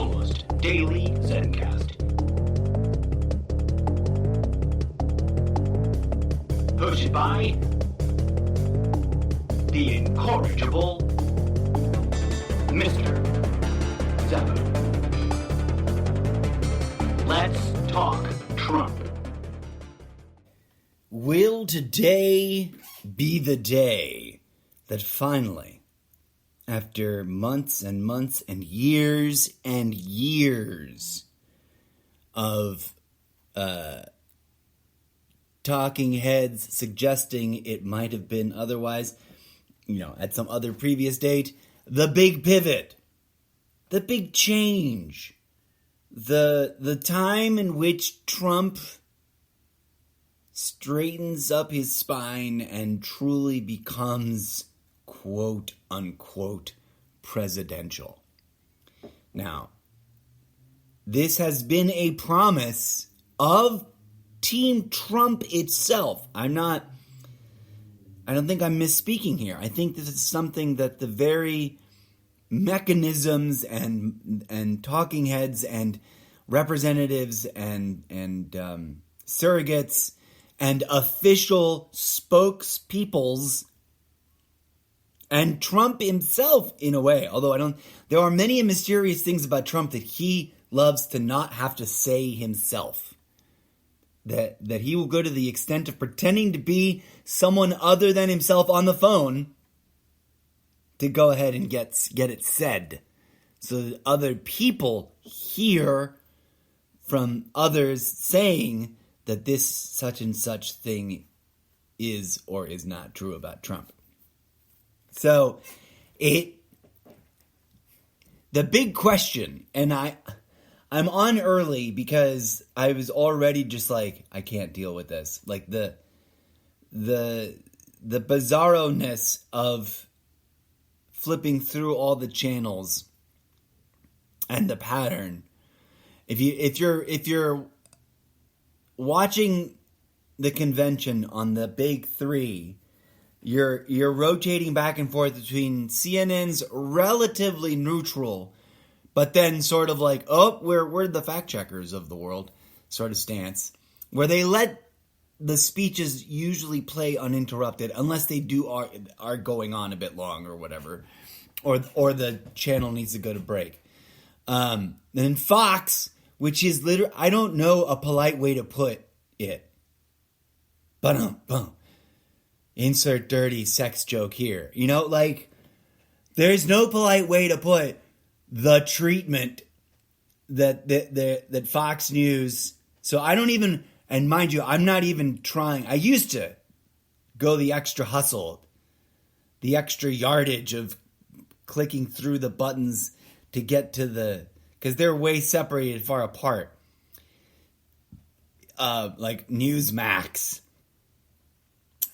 almost daily ZenCast. Hosted by the incorrigible Mr. Zappa. Let's talk Trump. Will today be the day that finally, after months and months and years of talking heads suggesting it might have been otherwise, at some other previous date, the big pivot, the big change, the time in which Trump straightens up his spine and truly becomes quote unquote presidential. Now, this has been a promise of Team Trump itself. I don't think I'm misspeaking here. I think this is something that the very mechanisms and talking heads and representatives and surrogates and official spokespeoples and Trump himself, in a way, although there are many mysterious things about Trump that he loves to not have to say himself. That he will go to the extent of pretending to be someone other than himself on the phone to go ahead and get it said, so that other people hear from others saying that this such and such thing is or is not true about Trump. So the big question, and I'm on early because I was already just like, I can't deal with this. Like the bizarro-ness of flipping through all the channels and the pattern. If you're watching the convention on the big three, you're rotating back and forth between CNN's relatively neutral, but then sort of like, oh, we're the fact checkers of the world sort of stance, where they let the speeches usually play uninterrupted unless they are going on a bit long or whatever, or the channel needs to go to break. Then Fox, which is literally, I don't know a polite way to put it. Insert dirty sex joke here. There's no polite way to put the treatment that Fox News. So I don't even, and mind you, I'm not even trying. I used to go the extra hustle, the extra yardage of clicking through the buttons to get to because they're way separated far apart. Like Newsmax.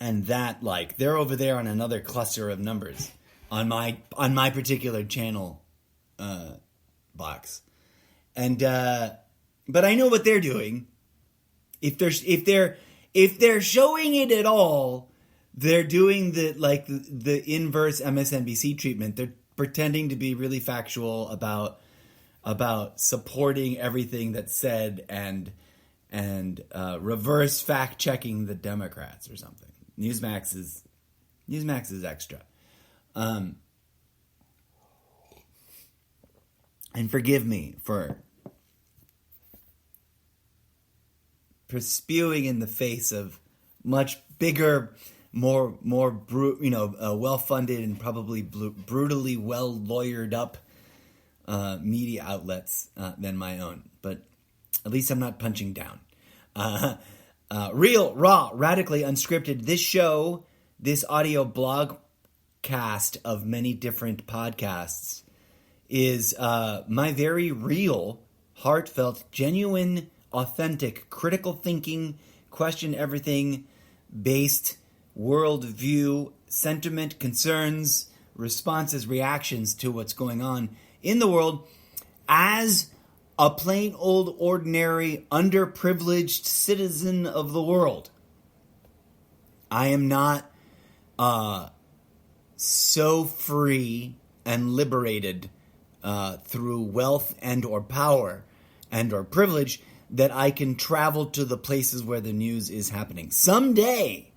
And that, they're over there on another cluster of numbers on my particular channel box. And but I know what they're doing. If they're showing it at all, they're doing the inverse MSNBC treatment. They're pretending to be really factual about supporting everything that's said and reverse fact checking the Democrats or something. Newsmax is extra. And forgive me for spewing in the face of much bigger, more well-funded and probably brutally well lawyered up media outlets than my own. But at least I'm not punching down. Real, raw, radically unscripted. This show, this audio blog cast of many different podcasts is my very real, heartfelt, genuine, authentic, critical thinking, question everything based worldview, sentiment, concerns, responses, reactions to what's going on in the world as a plain old ordinary underprivileged citizen of the world. I am not so free and liberated through wealth and or power and or privilege, that I can travel to the places where the news is happening. Someday,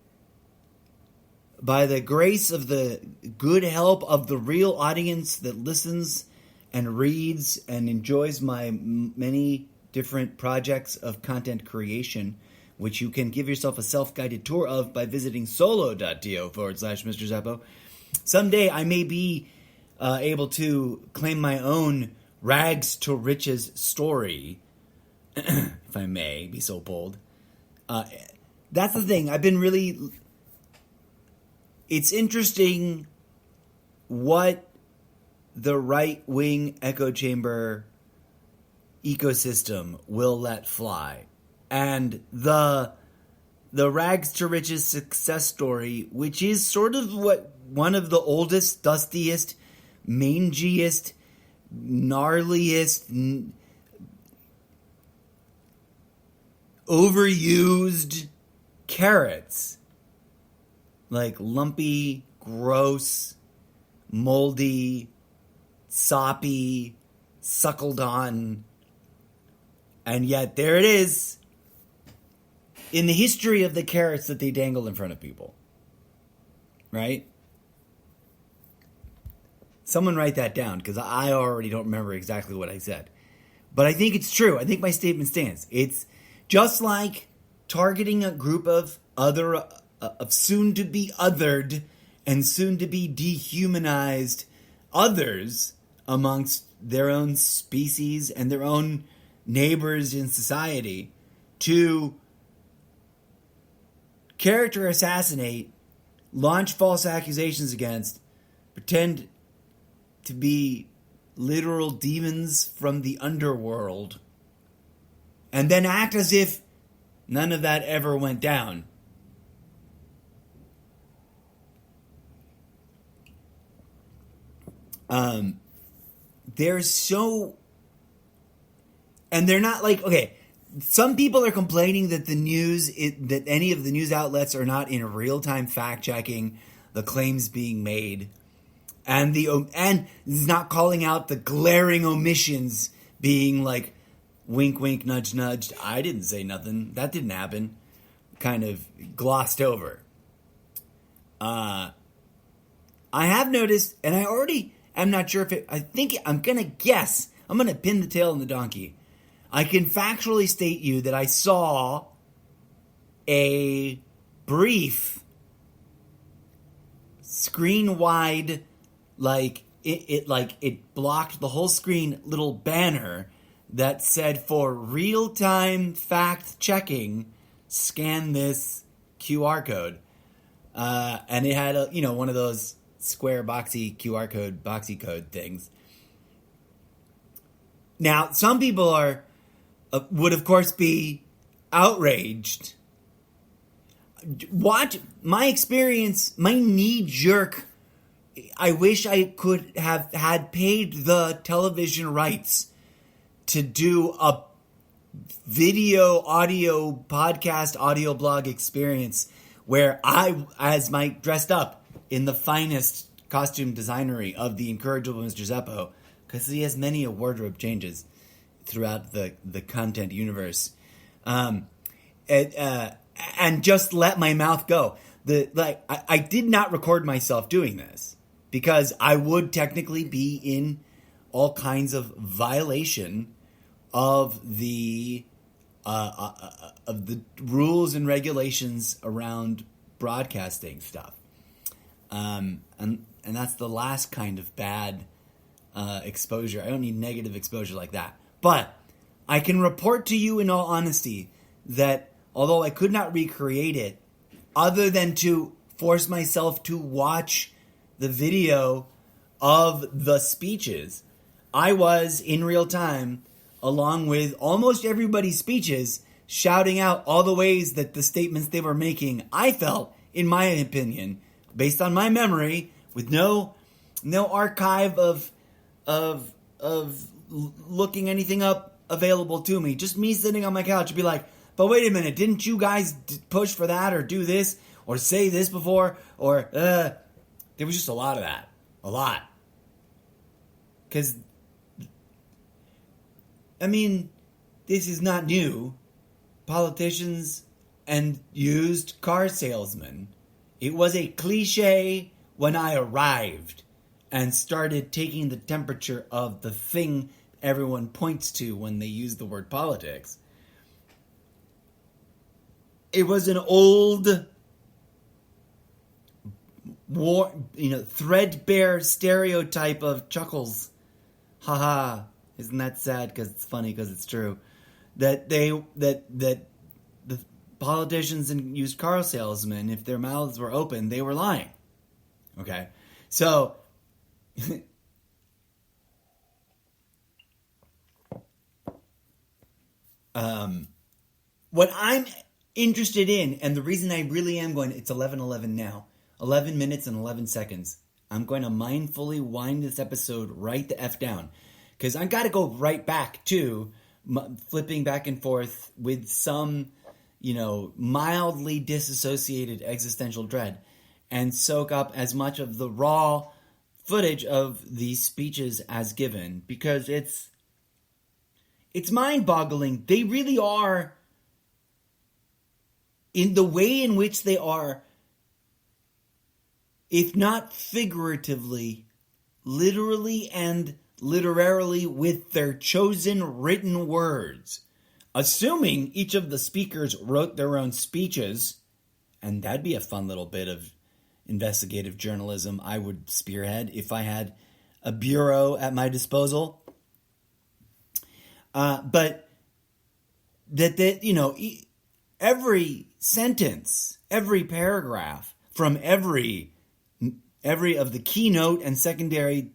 by the grace of the good help of the real audience that listens and reads and enjoys my many different projects of content creation, which you can give yourself a self-guided tour of by visiting solo.to/Mr. Zappo. Someday I may be able to claim my own rags to riches story, if I may be so bold. That's the thing. It's interesting what the right-wing echo chamber ecosystem will let fly. And the rags to riches success story, which is sort of what one of the oldest, dustiest, mangiest, gnarliest, overused carrots, like lumpy, gross, moldy, soppy, suckled on, and yet there it is in the history of the carrots that they dangle in front of people. Right? Someone write that down, because I already don't remember exactly what I said. But I think it's true. I think my statement stands. It's just like targeting a group of soon-to-be othered and soon-to-be dehumanized others amongst their own species and their own neighbors in society to character assassinate, launch false accusations against, pretend to be literal demons from the underworld, and then act as if none of that ever went down. And they're not like, okay, some people are complaining that that any of the news outlets are not in real-time fact-checking the claims being made, and is not calling out the glaring omissions, being like, wink, wink, nudge, nudge, I didn't say nothing, that didn't happen, kind of glossed over. I have noticed, and I'm not sure if I'm going to guess, I'm going to pin the tail on the donkey. I can factually state you that I saw a brief, screen-wide, it blocked the whole screen, little banner that said, for real-time fact-checking, scan this QR code. And it had one of those square boxy QR code, boxy code things. Now, some people would of course be outraged. Watch my experience, my knee-jerk, I wish I could have had paid the television rights to do a video, audio, podcast, audio blog experience where I, dressed up in the finest costume designery of the incorrigible Mr. Zappo, because he has many wardrobe changes throughout the content universe, and just let my mouth go. I did not record myself doing this because I would technically be in all kinds of violation of the rules and regulations around broadcasting stuff, and that's the last kind of bad exposure. I don't need negative exposure like that. But I can report to you in all honesty that although I could not recreate it, other than to force myself to watch the video of the speeches, I was in real time, along with almost everybody's speeches, shouting out all the ways that the statements they were making, I felt, in my opinion, based on my memory, with no archive of looking anything up available to me, just me sitting on my couch and be like, but wait a minute, didn't you guys push for that or do this or say this before? Or there was just a lot of that. A lot. Because I mean, this is not new. Politicians and used car salesmen. It was a cliche when I arrived and started taking the temperature of the thing everyone points to when they use the word politics. It was an old, threadbare stereotype of Chuckles. Haha, isn't that sad? Because it's funny, because it's true. That the politicians and used car salesmen, if their mouths were open, they were lying. Okay, so what I'm interested in, and the reason I really am going, it's 11:11 now, 11 minutes and 11 seconds. I'm going to mindfully wind this episode right the F down, because I got to go right back to flipping back and forth with some, mildly disassociated existential dread, and soak up as much of the raw footage of these speeches as given, because it's mind-boggling. They really are, in the way in which they are, if not figuratively, literally and literarily with their chosen written words, assuming each of the speakers wrote their own speeches, and that'd be a fun little bit of investigative journalism I would spearhead if I had a bureau at my disposal. But every sentence, every paragraph from every of the keynote and secondary,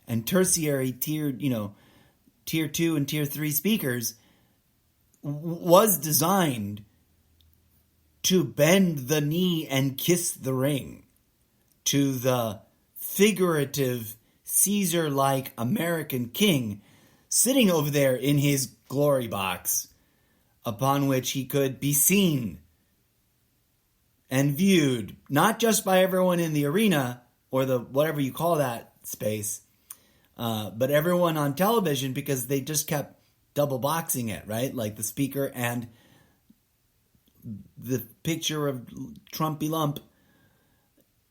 and tertiary tier 2 and tier 3 speakers was designed to bend the knee and kiss the ring to the figurative Caesar-like American king sitting over there in his glory box, upon which he could be seen and viewed, not just by everyone in the arena or the whatever you call that space, but everyone on television, because they just kept double boxing it, right? Like the speaker and the picture of Trumpy Lump,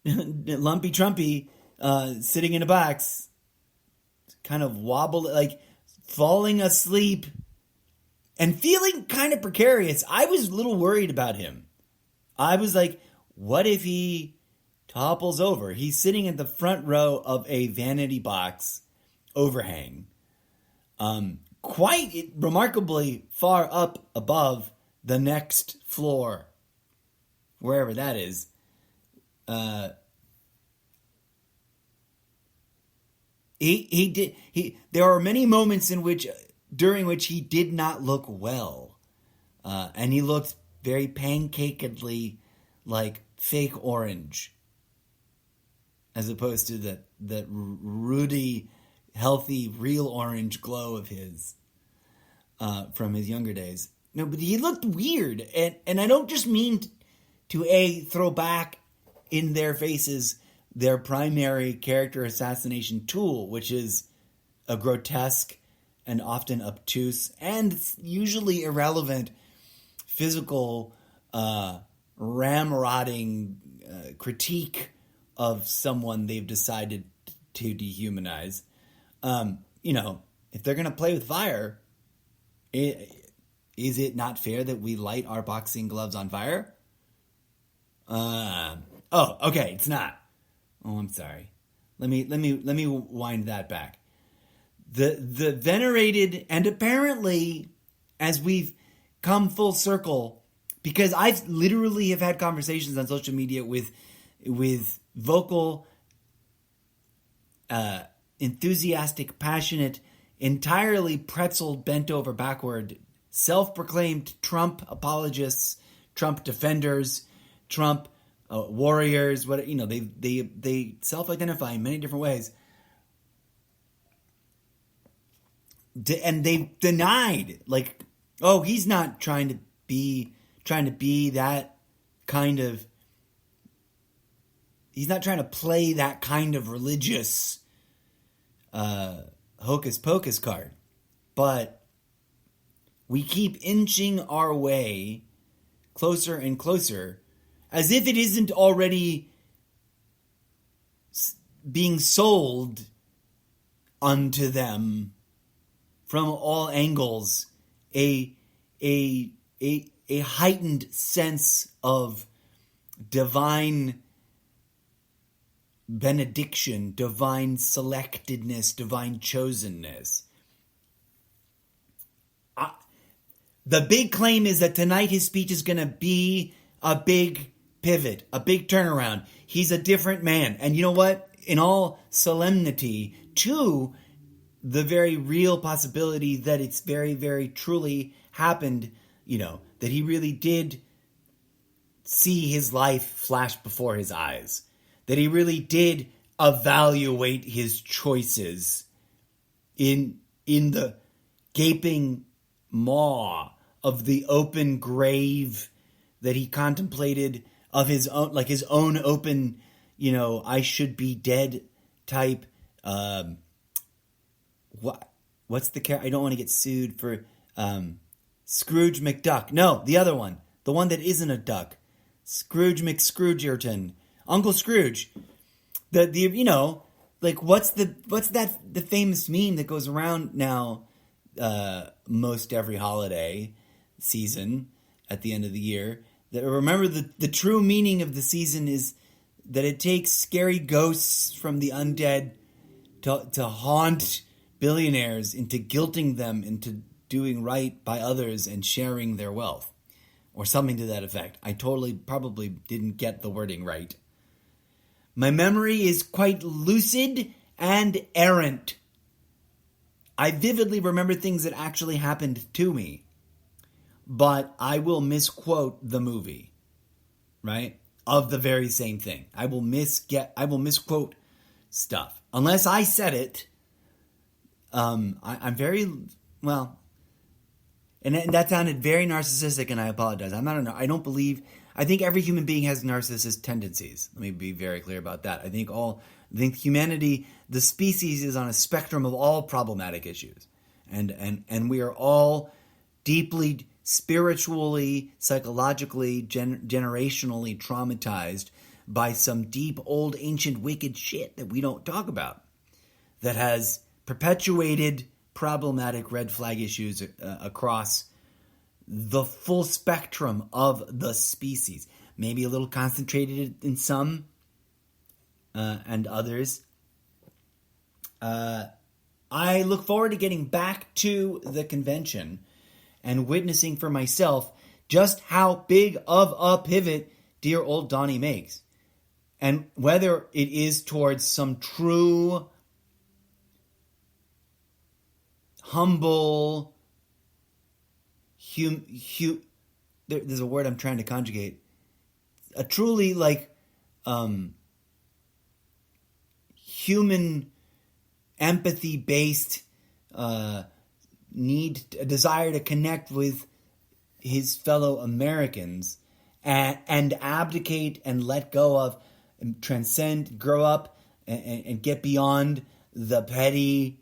Lumpy Trumpy, sitting in a box, kind of like falling asleep and feeling kind of precarious. I was a little worried about him. I was like, what if he topples over? He's sitting in the front row of a vanity box overhang, quite remarkably far up above the next floor, wherever that is. There are many moments during which he did not look well, and he looked very pancakedly like fake orange, as opposed to that ruddy, healthy, real orange glow of his from his younger days. No, but he looked weird, and I don't just mean to throw back in their faces their primary character assassination tool, which is a grotesque and often obtuse and usually irrelevant physical ramrodding critique of someone they've decided to dehumanize. If they're going to play with fire, is it not fair that we light our boxing gloves on fire? Okay, it's not. Oh, I'm sorry. Let me wind that back. The venerated, and apparently, as we've come full circle, because I've literally have had conversations on social media with vocal, enthusiastic, passionate, entirely pretzel bent over backward, self-proclaimed Trump apologists, Trump defenders, Trump warriors. They self-identify in many different ways, and they denied, like, oh, he's not trying to be that kind of. He's not trying to play that kind of religious hocus pocus card. but we keep inching our way closer and closer, as if it isn't already being sold unto them from all angles, a heightened sense of divine benediction, divine selectedness, divine chosenness. The big claim is that tonight his speech is going to be a big pivot, a big turnaround. He's a different man. And you know what? In all solemnity, to the very real possibility that it's very, very truly happened, that he really did see his life flash before his eyes, that he really did evaluate his choices in the gaping maw of the open grave that he contemplated of his own, like his own open, I should be dead type. What's the character? I don't want to get sued for Scrooge McDuck. No, the other one, the one that isn't a duck. Scrooge McScroogerton, Uncle Scrooge. The what's the famous meme that goes around now most every holiday season at the end of the year? That remember the true meaning of the season is that it takes scary ghosts from the undead to haunt billionaires into guilting them into doing right by others and sharing their wealth, or something to that effect. I probably didn't get the wording right. My memory is quite lucid and errant. I vividly remember things that actually happened to me, but I will misquote the movie, right? Of the very same thing. I will misquote stuff. Unless I said it, I'm very, well, and that sounded very narcissistic, and I apologize. I think every human being has narcissist tendencies. Let me be very clear about that. I think humanity, the species, is on a spectrum of all problematic issues. And we are all deeply spiritually, psychologically, generationally traumatized by some deep, old, ancient, wicked shit that we don't talk about, that has perpetuated problematic red flag issues across the full spectrum of the species. Maybe a little concentrated in some and others. I look forward to getting back to the convention and witnessing for myself just how big of a pivot dear old Donnie makes. And whether it is towards some true, humble, there's a word I'm trying to conjugate. A truly human, empathy-based a desire to connect with his fellow Americans and abdicate and let go of and transcend, grow up and get beyond the petty,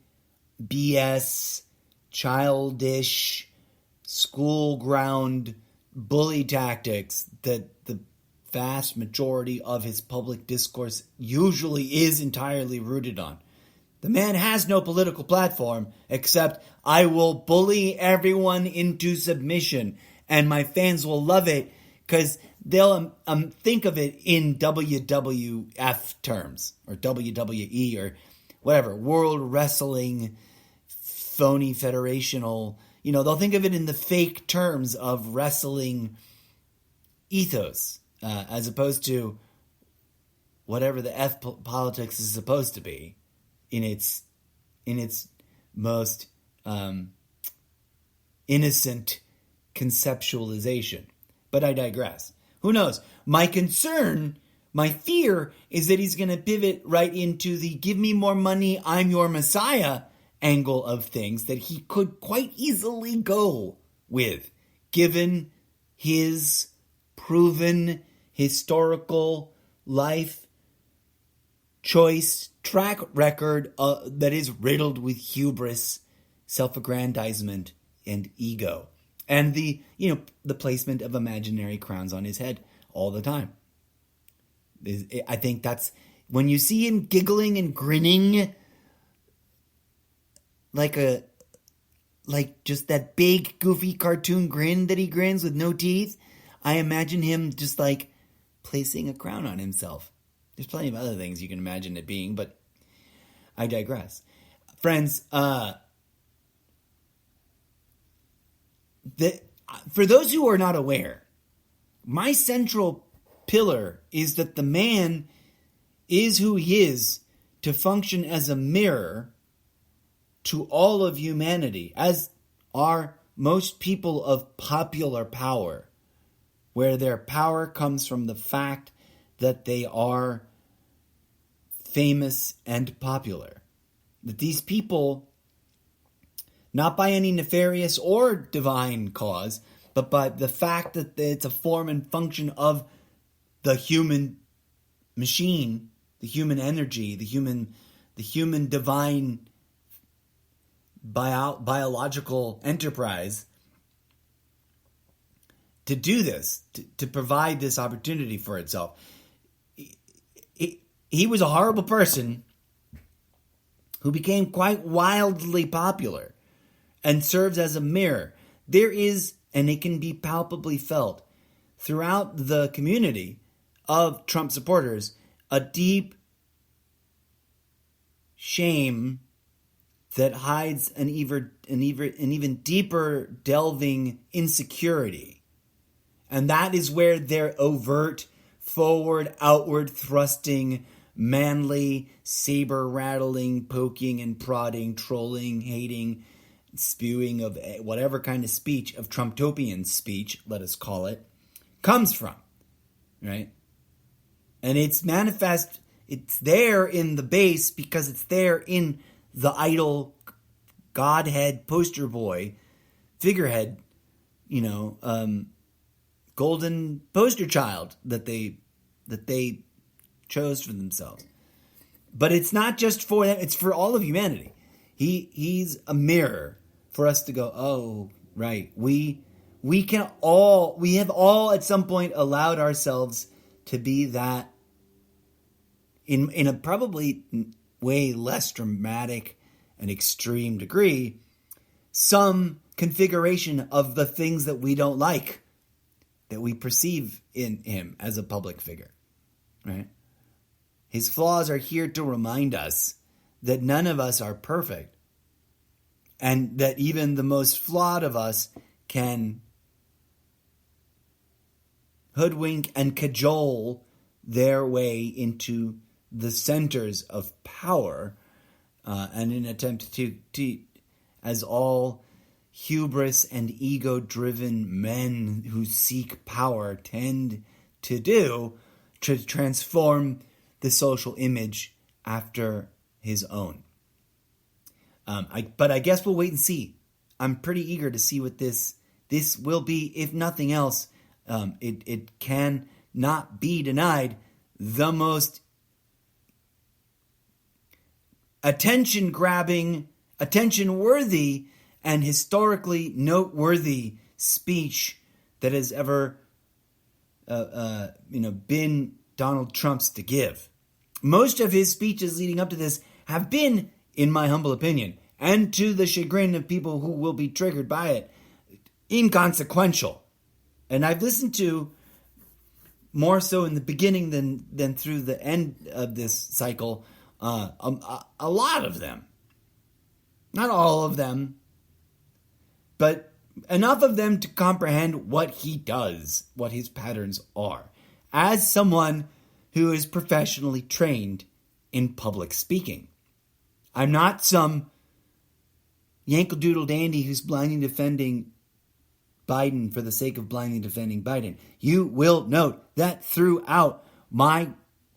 BS, childish, school ground bully tactics that the vast majority of his public discourse usually is entirely rooted on. The man has no political platform except I will bully everyone into submission and my fans will love it because they'll think of it in WWF terms or WWE or whatever, World Wrestling phony federational, they'll think of it in the fake terms of wrestling ethos as opposed to whatever the F politics is supposed to be in its most innocent conceptualization. But I digress. Who knows? My fear is that he's going to pivot right into the give me more money, I'm your messiah angle of things that he could quite easily go with, given his proven historical life choice track record that is riddled with hubris, self-aggrandizement and ego. And the placement of imaginary crowns on his head all the time. I think that's, when you see him giggling and grinning like just that big goofy cartoon grin that he grins with no teeth, I imagine him just like placing a crown on himself. There's plenty of other things you can imagine it being, but I digress. Friends, for those who are not aware, my central pillar is that the man is who he is to function as a mirror to all of humanity, as are most people of popular power, where their power comes from the fact that they are famous and popular. That these people, not by any nefarious or divine cause, but by the fact that it's a form and function of the human machine, the human energy, the human divine biological enterprise, to do this, to provide this opportunity for itself. He was a horrible person who became quite wildly popular and serves as a mirror. There is, and it can be palpably felt throughout the community of Trump supporters, a deep shame that hides an even deeper delving insecurity. And that is where their overt, forward, outward thrusting, manly, saber-rattling, poking and prodding, trolling, hating, spewing of whatever kind of speech, of Trumptopian speech, let us call it, comes from, right? And it's manifest, it's there in the base because it's there in the idol, godhead, poster boy, figurehead, golden poster child that they chose for themselves. But it's not just for them, it's for all of humanity. He's a mirror for us to go, oh, right, we have all at some point allowed ourselves to be that in a probably way less dramatic and extreme degree, some configuration of the things that we don't like, that we perceive in him as a public figure, right? His flaws are here to remind us that none of us are perfect, and that even the most flawed of us can hoodwink and cajole their way into the centers of power, and in an attempt to, as all hubris and ego-driven men who seek power tend to do, to transform the social image after his own. But I guess we'll wait and see. I'm pretty eager to see what this will be. If nothing else, it can not be denied, the most attention-grabbing, attention-worthy, and historically noteworthy speech that has ever been Donald Trump's to give. Most of his speeches leading up to this have been, in my humble opinion, and to the chagrin of people who will be triggered by it, inconsequential. And I've listened to, more so in the beginning than through the end of this cycle, a lot of them. Not all of them, but enough of them to comprehend what he does, what his patterns are, as someone who is professionally trained in public speaking. I'm not some Yankel-doodle dandy who's blindly defending Biden for the sake of blindly defending Biden. You will note that throughout my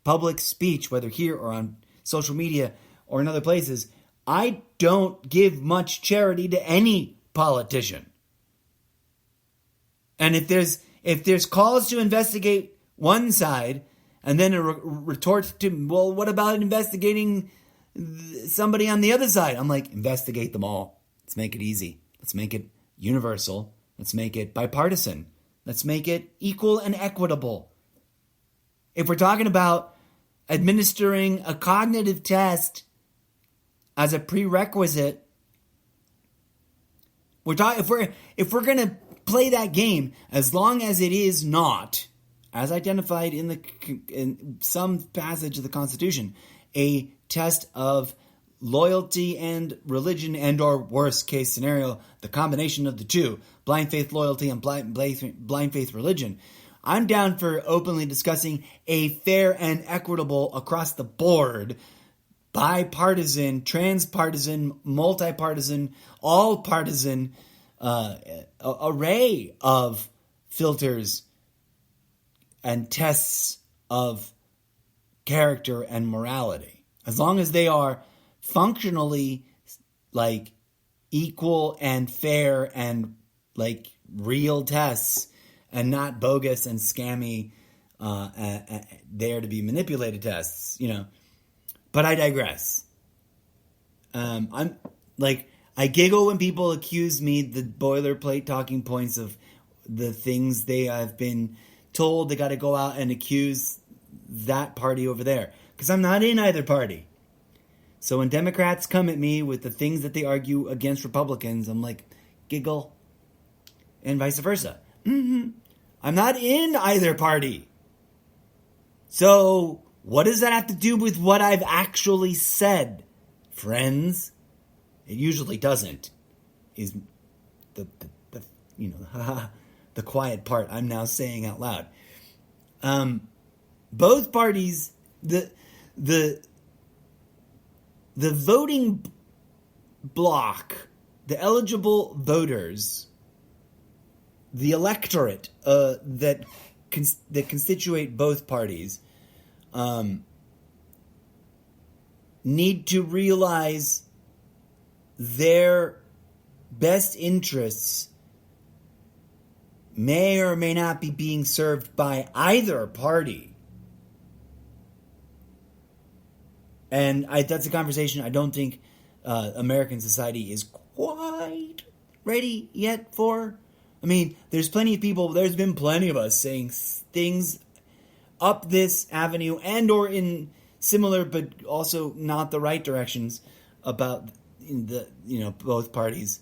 public speech, whether here or on social media or in other places, I don't give much charity to any politician. And if there's calls to investigate one side, and then a retort to, well, what about investigating somebody on the other side? I'm like, investigate them all. Let's make it easy. Let's make it universal. Let's make it bipartisan. Let's make it equal and equitable. If we're talking about administering a cognitive test as a prerequisite, if we're going to play that game, as long as it is not, as identified in some passage of the Constitution, a test of loyalty and religion, and or worst case scenario, the combination of the two, blind faith loyalty and blind faith religion, I'm down for openly discussing a fair and equitable across the board, bipartisan, transpartisan, multipartisan, all partisan array of filters and tests of character and morality. As long as they are functionally like equal and fair and like real tests and not bogus and scammy there to be manipulated tests, But I digress. I giggle when people accuse me the boilerplate talking points of the things they have been told. They got to go out and accuse that party over there, because I'm not in either party. So when Democrats come at me with the things that they argue against Republicans, I'm like, giggle, and vice versa. I'm not in either party. So what does that have to do with what I've actually said, friends? It usually doesn't. Is the the quiet part I'm now saying out loud. Both parties, the voting block, the eligible voters, the electorate that constitute both parties, need to realize their best interests may or may not be being served by either party. And that's a conversation I don't think American society is quite ready yet for. I mean, there's been plenty of us saying things up this avenue and or in similar but also not the right directions about both parties.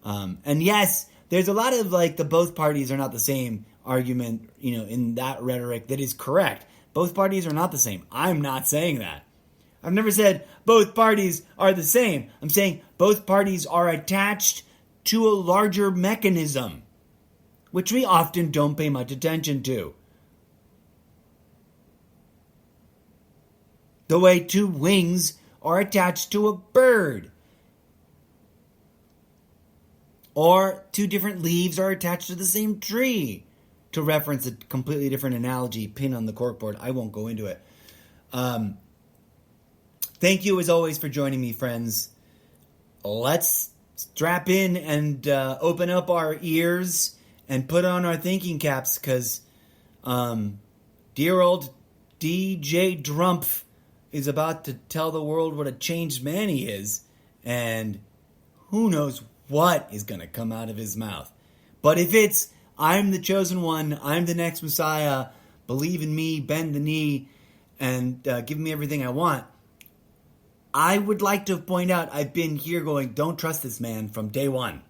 And yes, there's a lot of the both parties are not the same argument, in that rhetoric that is correct. Both parties are not the same. I'm not saying that. I've never said both parties are the same. I'm saying both parties are attached to a larger mechanism, which we often don't pay much attention to. The way two wings are attached to a bird. Or two different leaves are attached to the same tree. To reference a completely different analogy, pin on the corkboard. I won't go into it. Thank you as always for joining me, friends. Let's strap in and open up our ears and put on our thinking caps, because dear old DJ Drumpf is about to tell the world what a changed man he is, and who knows what is going to come out of his mouth. But if it's, I'm the chosen one, I'm the next Messiah, believe in me, bend the knee, and give me everything I want, I would like to point out I've been here going, don't trust this man from day one.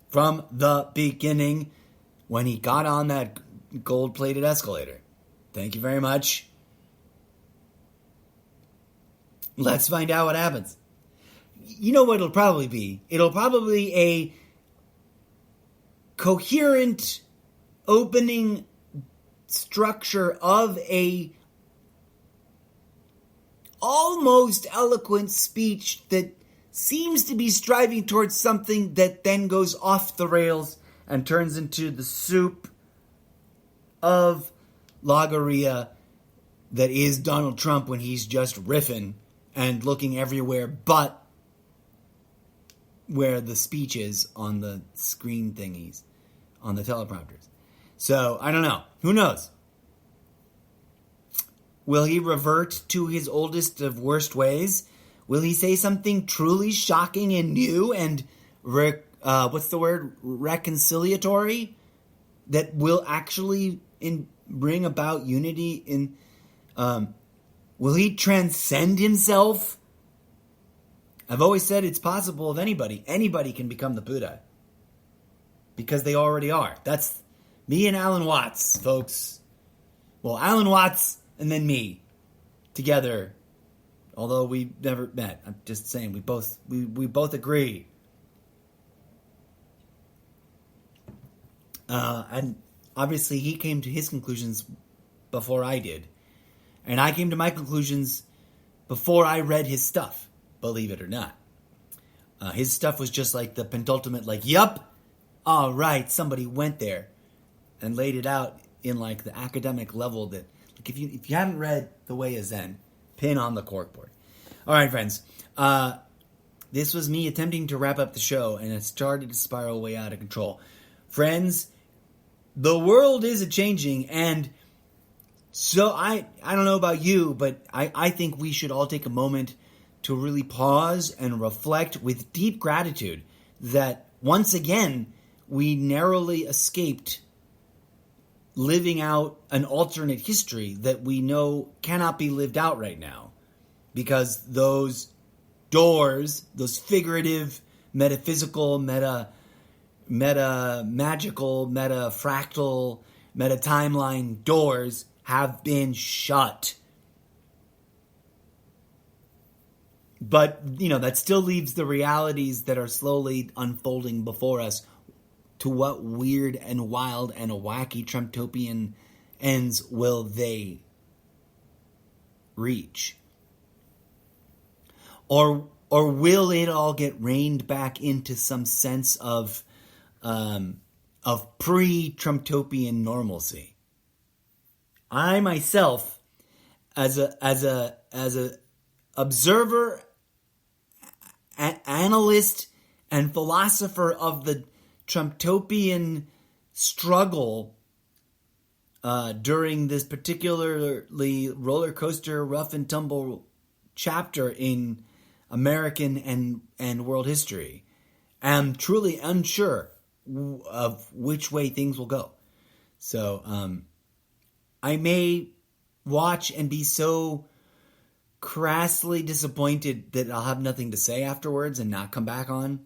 From the beginning, when he got on that gold-plated escalator. Thank you very much. Let's find out what happens. You know what it'll probably be? It'll probably be a coherent opening structure of a almost eloquent speech that seems to be striving towards something that then goes off the rails and turns into the soup of logorrhea that is Donald Trump when he's just riffing and looking everywhere but where the speech is on the screen thingies, on the teleprompters. So, I don't know. Who knows? Will he revert to his oldest of worst ways? Will he say something truly shocking and new and what's the word? Reconciliatory, that will actually bring about unity in. Will he transcend himself? I've always said it's possible of anybody. Anybody can become the Buddha. Because they already are. That's me and Alan Watts, folks. Well, Alan Watts and then me together. Although we never met. I'm just saying we both agree. And obviously he came to his conclusions before I did. And I came to my conclusions before I read his stuff, believe it or not. His stuff was just like the penultimate, like, yup, all right, somebody went there and laid it out in like the academic level that, like, if you haven't read The Way of Zen, pin on the corkboard. All right, friends. This was me attempting to wrap up the show, and it started to spiral way out of control. Friends, the world is a-changing, and so I don't know about you, but I think we should all take a moment to really pause and reflect with deep gratitude that once again we narrowly escaped living out an alternate history that we know cannot be lived out right now, because those doors, those figurative, metaphysical, meta-magical, meta-fractal, meta-timeline doors have been shut. But, that still leaves the realities that are slowly unfolding before us. To what weird and wild and wacky Trump-topian ends will they reach? Or will it all get reined back into some sense of pre-Trump-topian normalcy? I myself, as a observer, analyst, and philosopher of the Trump-topian struggle during this particularly roller coaster, rough and tumble chapter in American and world history, am truly unsure of which way things will go. So, I may watch and be so crassly disappointed that I'll have nothing to say afterwards and not come back on.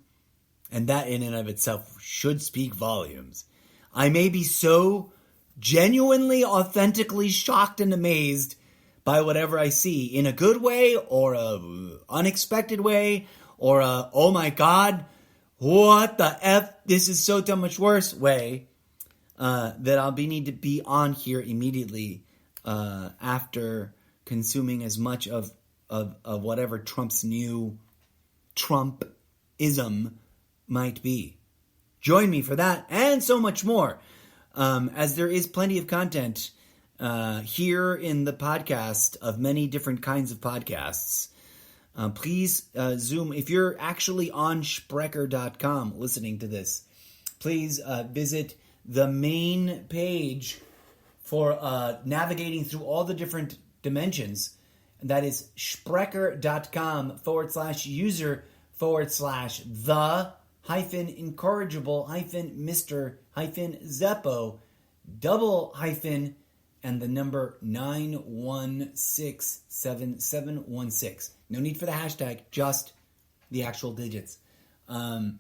And that in and of itself should speak volumes. I may be so genuinely, authentically shocked and amazed by whatever I see, in a good way or a unexpected way or a, oh my God, what the F, this is so much worse way, that I'll need to be on here immediately after consuming as much of whatever Trump's new Trumpism might be. Join me for that and so much more, as there is plenty of content here in the podcast of many different kinds of podcasts. Please Zoom. If you're actually on Sprecher.com listening to this, please visit the main page for navigating through all the different dimensions. That is Sprecher.com/user/the-incorrigible-Mr-Zeppo _ and the number 9167716. No need for the hashtag, just the actual digits. I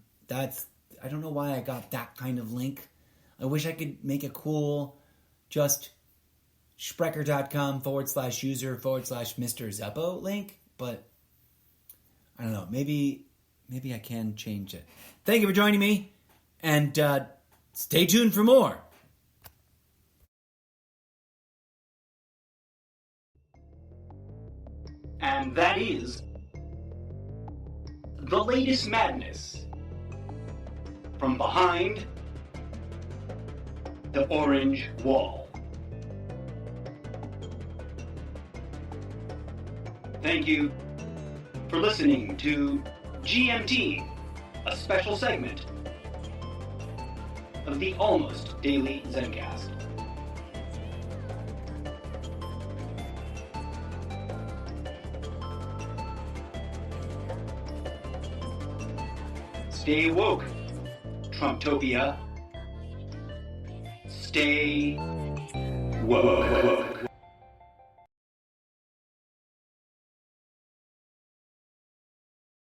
don't know why I got that kind of link. I wish I could make a cool, just Sprecher.com/user/Mr. link, but I don't know. Maybe I can change it. Thank you for joining me, and stay tuned for more. And that is the latest madness from behind the orange wall. Thank you for listening to GMT, a special segment of the Almost Daily ZenCast. Stay woke, Trumptopia. Stay woke.